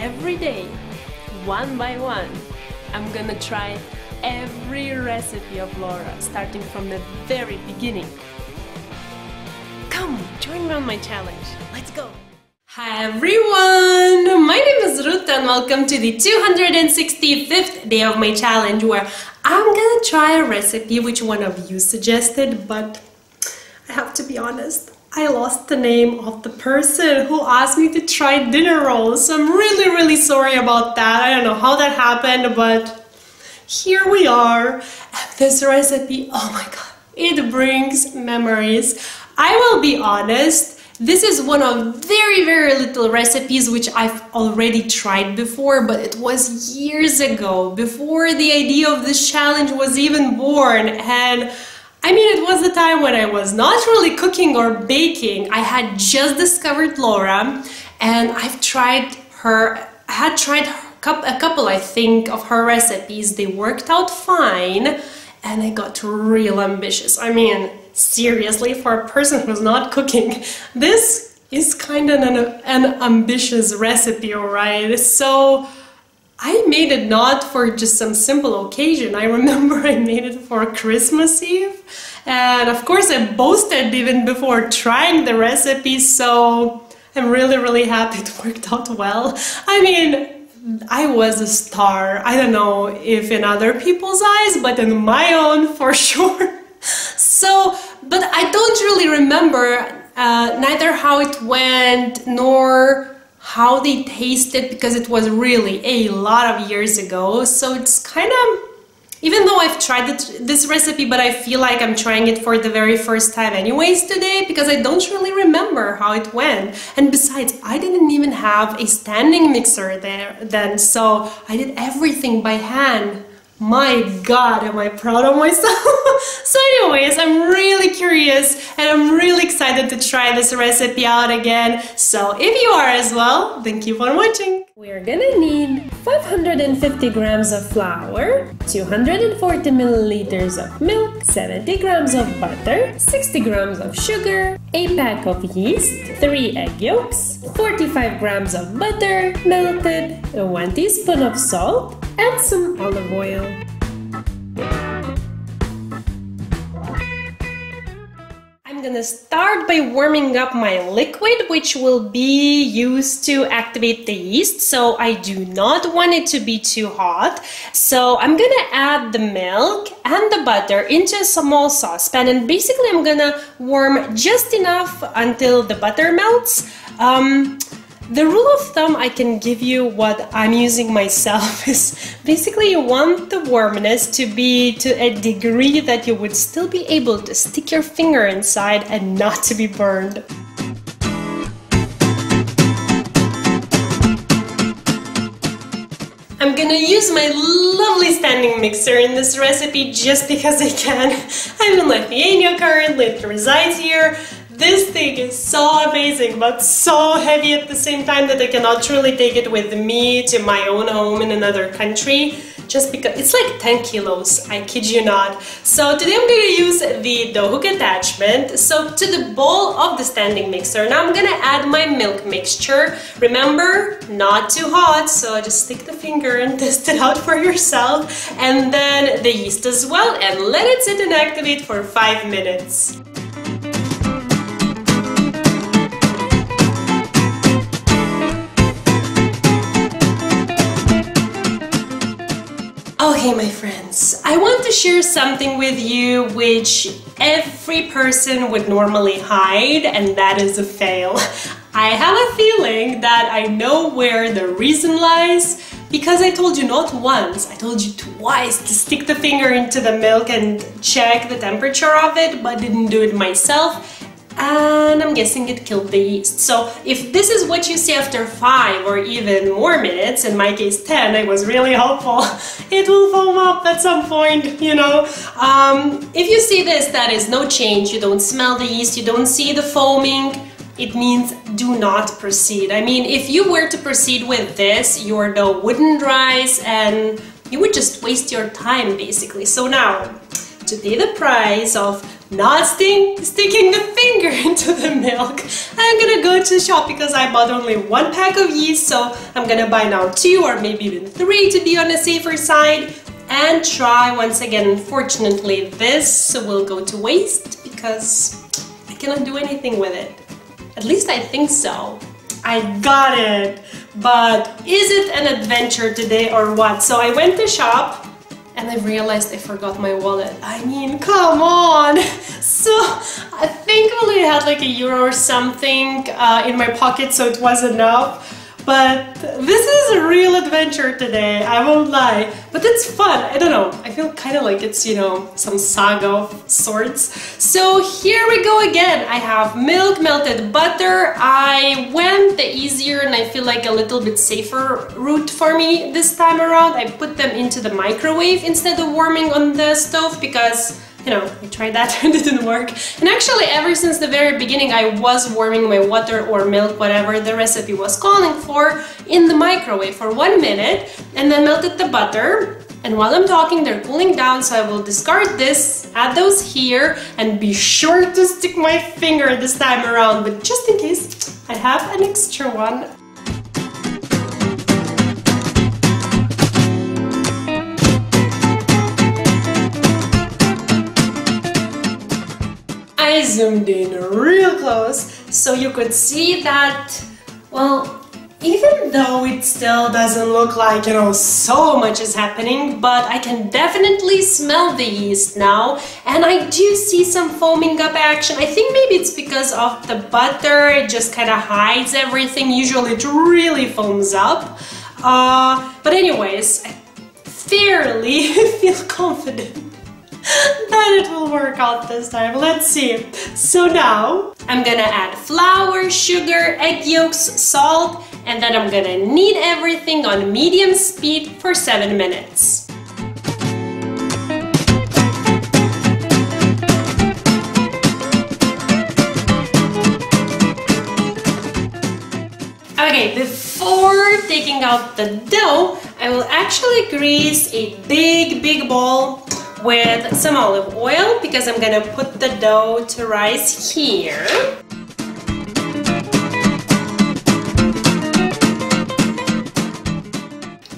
every day, one by one, I'm gonna try every recipe of Laura, starting from the very beginning. Come, join me on my challenge. Let's go! Hi everyone! My name is Ruta and welcome to the 265th day of my challenge, where I'm gonna try a recipe which one of you suggested, but I have to be honest, I lost the name of the person who asked me to try dinner rolls, so I'm really sorry about that. I don't know how that happened, but here we are. And this recipe, oh my god, it brings memories. I will be honest, this is one of very little recipes which I've already tried before, but it was years ago, before the idea of this challenge was even born. And I mean, it was the time when I was not really cooking or baking. I had just discovered Laura, and I had tried a couple, I think, of her recipes. They worked out fine, and I got real ambitious. I mean, seriously, for a person who's not cooking, this is kind of an ambitious recipe, alright? So I made it not for just some simple occasion. I remember I made it for Christmas Eve, and of course I boasted even before trying the recipe, so I'm really happy it worked out well. I mean, I was a star. I don't know if in other people's eyes, but in my own for sure. So, but I don't really remember neither how it went nor how they tasted, because it was really a lot of years ago. So it's kind of, even though I've tried this recipe, but I feel like I'm trying it for the very first time anyways today, because I don't really remember how it went. And besides, I didn't even have a standing mixer there then, so I did everything by hand. My god, am I proud of myself. So anyways, I'm really curious and I'm really excited to try this recipe out again. So if you are as well, then keep on watching. We're gonna need 550 grams of flour, 240 milliliters of milk, 70 grams of butter, 60 grams of sugar, a pack of yeast, 3 egg yolks, 45 grams of butter melted, 1 teaspoon of salt, and some olive oil. I'm gonna start by warming up my liquid, which will be used to activate the yeast, so I do not want it to be too hot. So I'm gonna add the milk and the butter into a small saucepan, and basically I'm gonna warm just enough until the butter melts. The rule of thumb I can give you, what I'm using myself, is basically you want the warmness to be to a degree that you would still be able to stick your finger inside and not to be burned. I'm gonna use my lovely standing mixer in this recipe just because I can. I'm in Lithuania currently, it resides here. This thing is so amazing, but so heavy at the same time that I cannot truly take it with me to my own home in another country, just because it's like 10 kilos, I kid you not. So today I'm going to use the dough hook attachment. So to the bowl of the standing mixer, now I'm going to add my milk mixture. Remember, not too hot, so just stick the finger and test it out for yourself. And then the yeast as well, and let it sit and activate for 5 minutes. Okay, my friends, I want to share something with you which every person would normally hide, and that is a fail. I have a feeling that I know where the reason lies, because I told you not once, I told you twice to stick the finger into the milk and check the temperature of it, but didn't do it myself. And I'm guessing it killed the yeast. So if this is what you see after 5 or even more minutes, in my case 10, I was really hopeful, it will foam up at some point, you know. If you see this, that is no change, you don't smell the yeast, you don't see the foaming, it means do not proceed. I mean, if you were to proceed with this, your dough wouldn't rise and you would just waste your time basically. So now, to pay the price of not sticking the finger into the milk, I'm gonna go to the shop because I bought only 1 pack of yeast, so I'm gonna buy now 2 or maybe even 3 to be on the safer side and try once again. Unfortunately, this will go to waste because I cannot do anything with it. At least I think so. I got it! But is it an adventure today or what? So I went to shop and I realized I forgot my wallet. I mean, come on! So I thankfully I had like €1 or something in my pocket, so it was enough. But this is a real adventure today, I won't lie. But it's fun, I don't know. I feel kind of like it's, you know, some saga of sorts. So here we go again. I have milk, melted butter. I went the easier and I feel like a little bit safer route for me this time around. I put them into the microwave instead of warming on the stove because, you know, I tried that and it didn't work. And actually, ever since the very beginning, I was warming my water or milk, whatever the recipe was calling for, in the microwave for 1 minute and then melted the butter. And while I'm talking, they're cooling down, so I will discard this, add those here, and be sure to stick my finger this time around. But just in case, I have an extra one. I zoomed in real close so you could see that, well, even though it still doesn't look like, you know, so much is happening, but I can definitely smell the yeast now, and I do see some foaming up action. I think maybe it's because of the butter, it just kind of hides everything. Usually it really foams up. But anyways, I fairly feel confident that it will work out this time. Let's see. So now I'm gonna add flour, sugar, egg yolks, salt, and then I'm gonna knead everything on medium speed for 7 minutes. Okay, before taking out the dough, I will actually grease a big bowl with some olive oil because I'm gonna put the dough to rise here.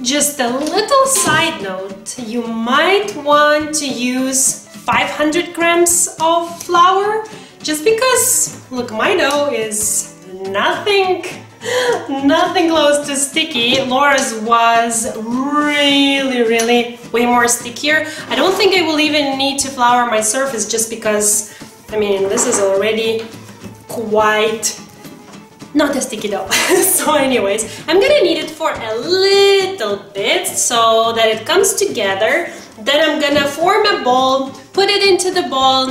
Just a little side note, you might want to use 500 grams of flour just because, look, my dough is nothing close to sticky. Laura's was really way more stickier. I don't think I will even need to flour my surface just because, I mean, this is already quite not a sticky dough. So anyways, I'm gonna knead it for a little bit so that it comes together. Then I'm gonna form a ball, put it into the bowl.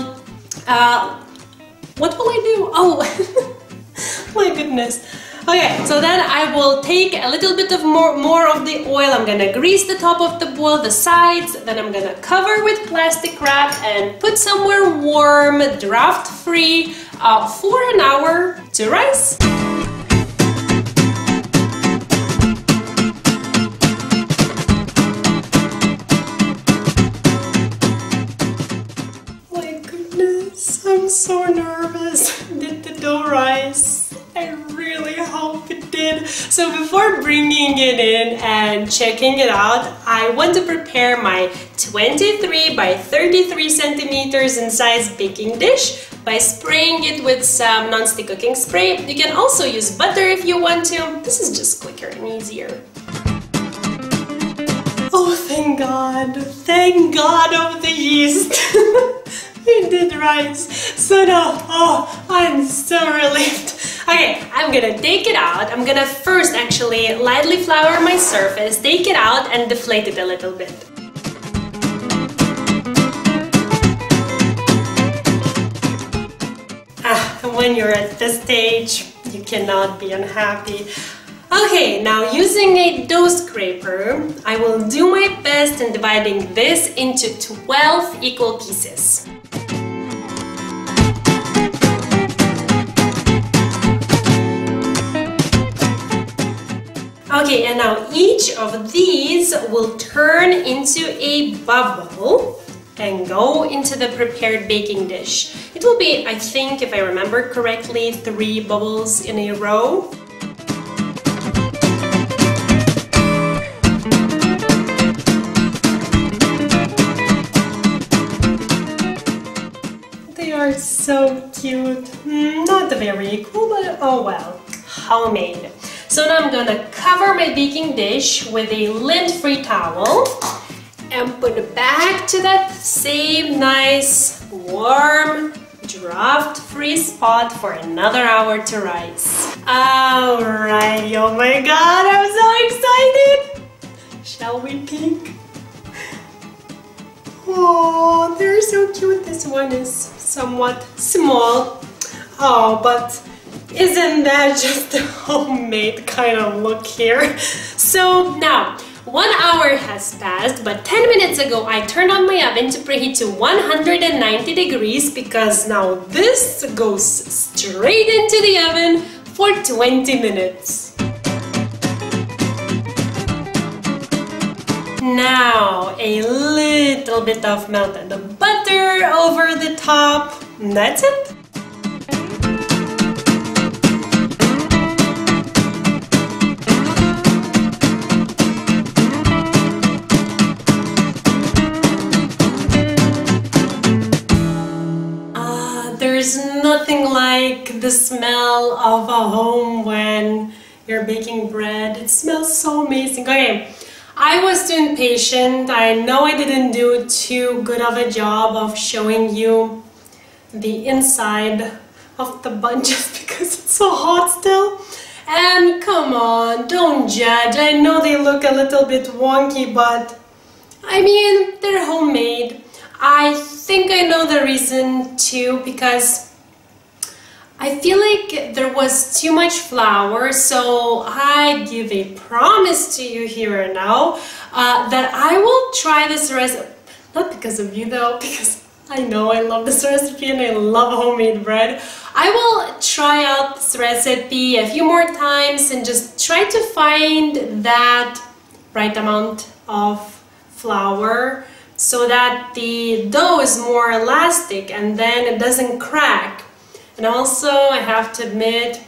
What will I do? Oh, my goodness. Okay, so then I will take a little bit of more of the oil. I'm gonna grease the top of the bowl, the sides, then I'm gonna cover with plastic wrap and put somewhere warm, draft-free, for an hour to rise. My goodness, I'm so nervous. Did the dough rise? I really hope it did. So before bringing it in and checking it out, I want to prepare my 23 by 33 centimeters in size baking dish by spraying it with some non-stick cooking spray. You can also use butter if you want to. This is just quicker and easier. Oh, thank God of the yeast. It did rise. So now, oh, I'm so relieved. Okay, I'm gonna take it out. I'm gonna first actually lightly flour my surface, take it out and deflate it a little bit. When you're at this stage, you cannot be unhappy. Okay, now using a dough scraper, I will do my best in dividing this into 12 equal pieces. Okay, and now each of these will turn into a bubble. and go into the prepared baking dish. It will be, I think, if I remember correctly, 3 bubbles in a row. They are so cute. Not very cool, but oh well. Homemade. So now I'm gonna cover my baking dish with a lint-free towel and put it back to that same nice, warm, draft-free spot for another hour to rise. Alrighty, oh my god, I'm so excited! Shall we peek? Oh, they're so cute. This one is somewhat small. Oh, but isn't that just a homemade kind of look here? So now, 1 hour has passed, but 10 minutes ago I turned on my oven to preheat to 190 degrees because now this goes straight into the oven for 20 minutes. Now, a little bit of melted butter over the top. That's it. There's nothing like the smell of a home when you're baking bread. It smells so amazing. Okay, I was too impatient. I know I didn't do too good of a job of showing you the inside of the bun just because it's so hot still. And come on, don't judge. I know they look a little bit wonky, but I mean, they're homemade. I think I know the reason too, because I feel like there was too much flour, so I give a promise to you here and now that I will try this recipe, not because of you though, because I know I love this recipe and I love homemade bread. I will try out this recipe a few more times and just try to find that right amount of flour, so that the dough is more elastic and then it doesn't crack. And also, I have to admit,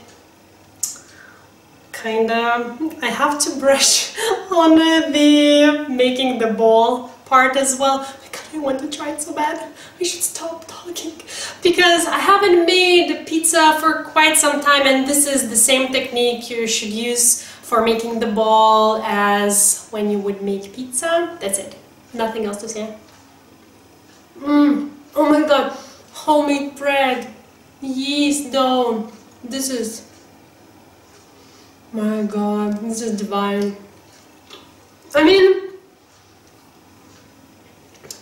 I have to brush on the making the bowl part as well. Oh my god, I want to try it so bad. I should stop talking because I haven't made pizza for quite some time, and this is the same technique you should use for making the ball as when you would make pizza. That's it. Nothing else to say. Oh my god, homemade bread, yeast dough. This is, my god, this is divine. I mean,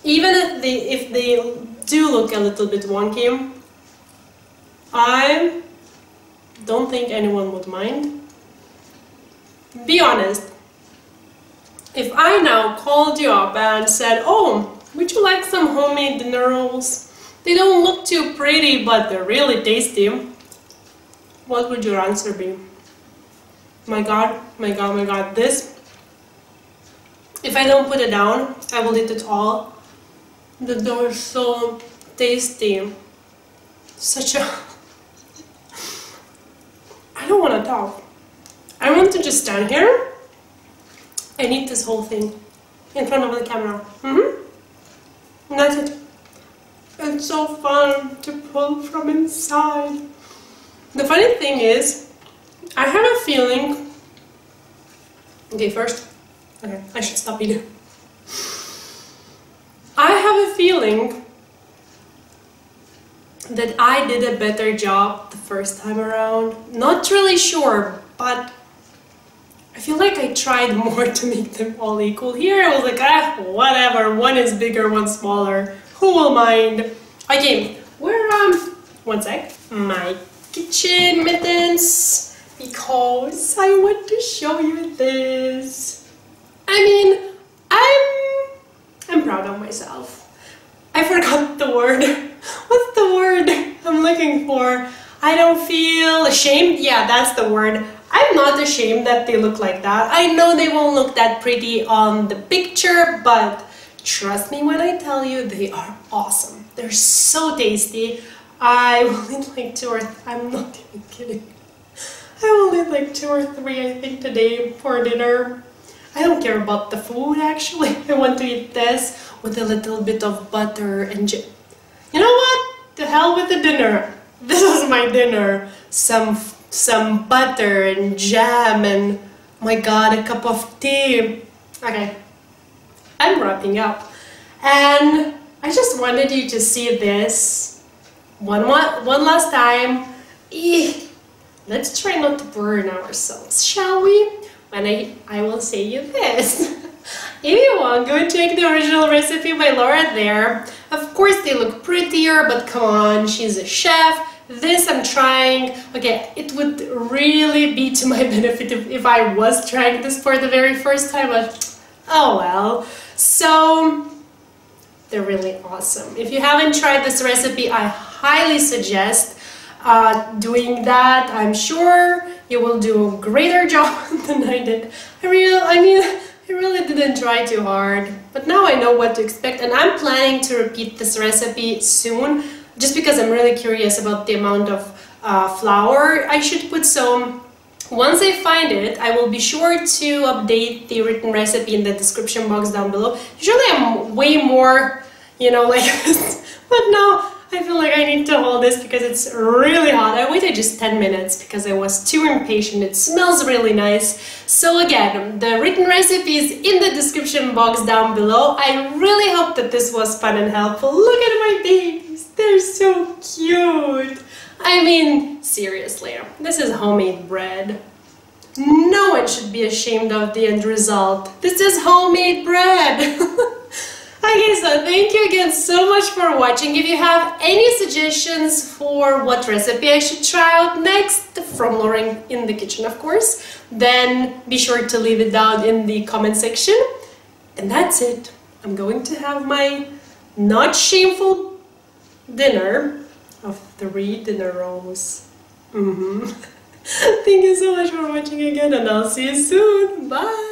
even if they do look a little bit wonky, I don't think anyone would mind. Be honest. If I now called you up and said, oh, would you like some homemade dinner rolls? They don't look too pretty, but they're really tasty. What would your answer be? My god, my god, my god, this, if I don't put it down, I will eat it all. The dough is so tasty. Such a... I don't want to talk. I want to just stand here and eat this whole thing in front of the camera. And that's it. It's so fun to pull from inside. The funny thing is, I have a feeling... Okay, first, okay, I should stop eating. I have a feeling that I did a better job the first time around. Not really sure, but I feel like I tried more to make them all equal. Here I was like, whatever, one is bigger, one smaller, who will mind? Okay, one sec, my kitchen mittens, because I want to show you this. I mean, I'm proud of myself. I forgot the word. What's the word I'm looking for? I don't feel ashamed. Yeah, that's the word. I'm not ashamed that they look like that. I know they won't look that pretty on the picture, but Trust me when I tell you, they are awesome. They're so tasty. I will eat like I'm not even kidding. I will eat like 2 or 3, I think, today for dinner. I don't care about the food, actually. I want to eat this with a little bit of butter and jam. You know what? To hell with the dinner. This is my dinner. Some butter and jam and, my god, a cup of tea. Okay, I'm wrapping up. And I just wanted you to see this one last time. Let's try not to burn ourselves, shall we? When I will say you this. If you want, go and check the original recipe by Laura there. Of course they look prettier, but come on, she's a chef. This I'm trying. Okay, it would really be to my benefit if I was trying this for the very first time, but oh well. So, they're really awesome. If you haven't tried this recipe, I highly suggest doing that. I'm sure you will do a greater job than I did. I really didn't try too hard, but now I know what to expect, and I'm planning to repeat this recipe soon, just because I'm really curious about the amount of flour I should put. So once I find it, I will be sure to update the written recipe in the description box down below. Usually I'm way more, like this, but now I feel like I need to hold this because it's really hot. I waited just 10 minutes because I was too impatient. It smells really nice. So again, the written recipe is in the description box down below. I really hope that this was fun and helpful. Look at my babies. They're so cute. I mean, seriously, this is homemade bread. No one should be ashamed of the end result. This is homemade bread. Okay, so thank you again so much for watching. If you have any suggestions for what recipe I should try out next, from Lauren in the kitchen of course, then be sure to leave it down in the comment section. And that's it. I'm going to have my not shameful dinner of 3 dinner rolls. Thank you so much for watching again, and I'll see you soon. Bye!